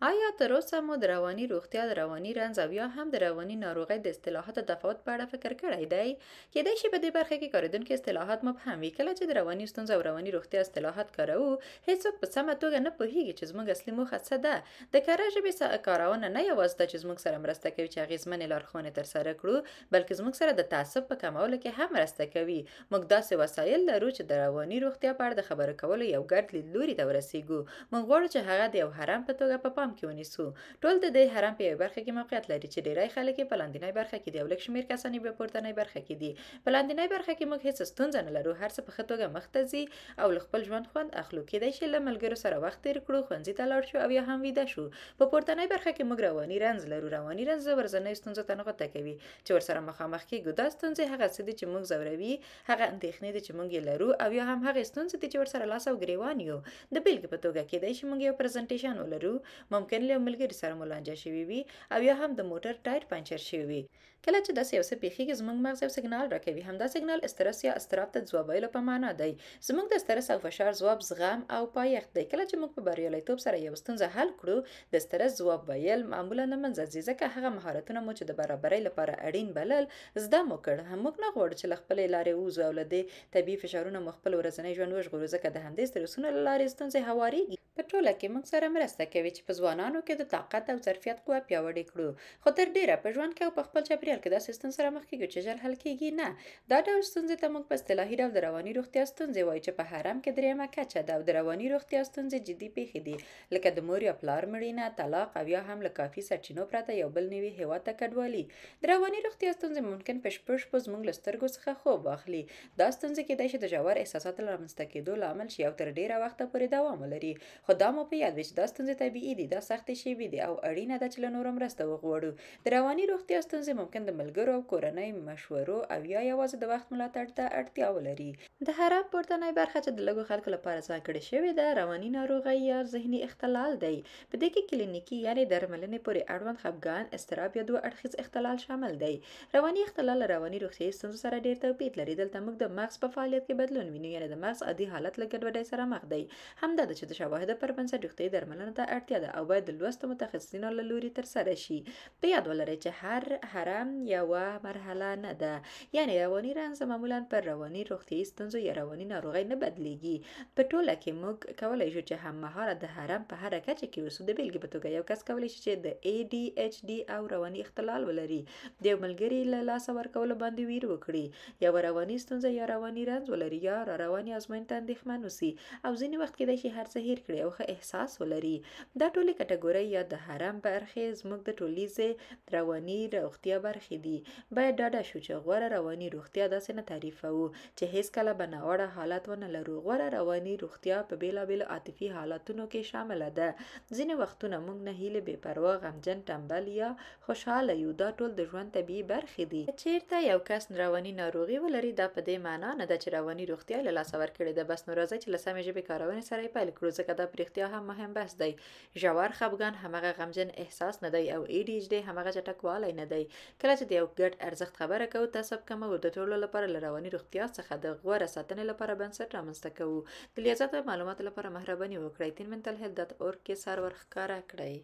آیا تر اوسه مو د رواني روغتیا د رواني رنځ او یا هم د رواني ناروغۍ د اصطلاحاتو تفاوت په اړه فکر کړی دی؟ کیدای شي په دې برخه کې کارېدونکي اصطلاحات مبهم وي. کله چې د رواني ستونزو او رواني روغتیا اصطلاحات کاروو، هیڅوک په سمه توګه نه پوهیږي چې زموږ اصلي موخه څه ده. د کره ژبې کارونه نه یوازې ده چې زموږ سره مرسته کوي چې اغېزمنې لارښوونې ترسره کړو، بلکې زموږ سره د تعصب په کمولو کې هم مرسته کوي. موږ داسې وسایل لرو چې د رواني روغتیا په اړه د خبرو کولو یو ګډ لیدلوري ته ورسیږو. موږ غواړو چې هغه د یو هرم په توګه په پام کې ونیسو. ټول د دې هرم په یوه برخه کې موقعیت لري چې ډیری خلک یې په لاندنۍ برخه کې دي او لږ شمېر کسان یې په پورتنۍ برخه کې دي. په لاندنۍ برخه کې موږ هیڅ ستونزه نه لرو، هر څه په ښه توګه مخ ته ځي او له خپل ژوند خوند اخلو. کیدای شي له ملګرو سره وخت تیر کړو، ښوونځي ته لاړ شو او یا هم ویده شو. په پورتنۍ برخه کې موږ رواني رنځ لرو. رواني رنځ ورځنیو ستونزو ته نغوته کوي چې ورسره مخامخ کیږو. دا ستونزې هغه څه دي چې موږ ځوروي، هغه اندېښنې دي چې موږ یې لرو او یا هم هغه ستونزې دي چې ورسره لاس او ګریوان یو. د بیلګې په توګه کیدای شي موږ یو پریزنټیشن ولرو، ممکن له یو ملګري سره مو لانجه شوې وي او یا هم د موټر ټایر پنچر شوی وي. کله چې داسې یو څه پیښیږي، زموږ مغز یو سیګنال راکوي. همدا سیګنال استرس یا اضطراب ته ځواب ویلو په معنا دی. زموږ د استرس او فشار ځواب زغم او پایښت دی. کله چې موږ په بریالیتوب سره یو ستونزه حل کړو، د استرس ځواب ویل معمولا له منځه ځي، ځکه هغه مهارتونه مو چې د برابرۍ لپاره اړین بلل زده مو کړ. موږ نه غواړو چې له خپلې لارې ووځو او له دې طبیعي فشارونو مو خپل ورځنی ژوند وژغورو، ځکه د همدې استرسونو له لارې ستونزې هوارېږي. په ټوله کې موږ سره مرسته کوي چې په ځوانانو کې د طاقت او ظرفیت قوه پیاوړې کړو. خو تر ډیره په ژوند کې او په خپل چاپیریال کې داسې ستونزې سره مخ کېږو چې ژر حل کېږي نه. دا ډول ستونزې ته موږ په اصطلاحي ډول د رواني روغتیا ستونزې وایو، چې په هرم کې دریمه کچه ده. او د رواني روغتیا ستونزې جدي پیښې دي، لکه د مور یا پلار مړینه، طلاق او یا هم له کافي سرچینو پرته یو بل نوي هېواد ته کډوالي. د رواني روغتیا ستونزې ممکن په شپو زموږ له سترګو څخه خوب واخلي. دا ستونزې کیدای شي د ژور احساساتو له رامنځته کېدو لامل شي او تر ډیره وخته پورې دوام ولري. خو دا مو په یاد وي چې دا ستونزې طبیعي دي، دا سختې شوي دي او اړینه ده چې له نورو مرسته وغواړو. د رواني روغتیا ستونزې ممکن د ملګرو او کورنۍ مشورو او یا یوازې د وخت ملاتړ ته اړتیا ولري. د هرم پورتنۍ برخه چې د لږو خلکو لپاره ځانګړې شوې ده، رواني ناروغۍ یا ذهني اختلال دی. په دې کې کلینیکي یعنې درملنې پورې اړوند خپګان، اضطراب یا دوه اړخیز اختلال شامل دی. رواني اختلال له رواني روغتیایي ستونزو سره ډېر توپیر لري. دلته موږ د مغز په فعالیت کې بدلون وینو، یعنې د مغز عادي حالت له ګډوډۍ سره مخ دی. همدا ده چې د شواهدو پر بنسټ روغتیایي درملنې ته اړتیا ده او باید د لوستو متخصصینو له لوري ترسره شي. په یاد ولرئ چې هر هرم یوه مرحله نه ده، یعنې رواني رنځ معمولا پر رواني روغتیایي ستونزو یا رواني ناروغۍ نه بدلیږي. په ټوله کې موږ کولی شو چې هممهاله د هرم په هره کچه کې اوسو. د بیلګې په توګه یو کس کولی شي چې د ADHD او رواني اختلال ولري، د یو ملګري له لاسه ورکولو باندې ویر وکړي، یو رواني ستونزه یا رواني رنځ ولري، یا را رواني ازموینې ته اندېښمن اوسي او ځینې وخت کېدای شي هر څه هیر کړي او ښه احساس ولري. دا ټولې کټګورۍ یا د هرم برخې زموږ د ټولیزې رواني روغتیا برخې دي. باید ډاډه شو چې غوره رواني روغتیا داسې نه تعریفوو چې هیڅکله به ناوړه حالت ونه لرو. غوره رواني روغتیا په بېلابېلو عاطفي حالتونو کې شامله ده. ځینې وختونه موږ نهیلې، بې پروا، غمجن، ټمبل یا خوشحاله یو. دا ټول د ژوند طبیعي برخې دي. چیرته یو کس رواني ناروغي ولري، دا په دې معنا نه ده چې رواني روغتیا له لاسه ورکړې ده. بس نو راځئ چې له سمې ژبې کارونې سره یې پیل کړو، ځکه دا په رښتیا هم مهم بحث دی. ژور خپګان همغه غمجن احساس نه دی او ADHD همغه چټکوالی نه دی. کله چې د یو ګډ ارزښت خبره کوو، تعصب کموو، د ټولو لپاره له رواني روغتیا څخه د غوره ساتنې لپاره بنسټ رامنځته کوو. د لیاقت معلوماتو لپاره مهرباني وکړئ. 3mentalhealth.org کې سر ورښکاره کړئ.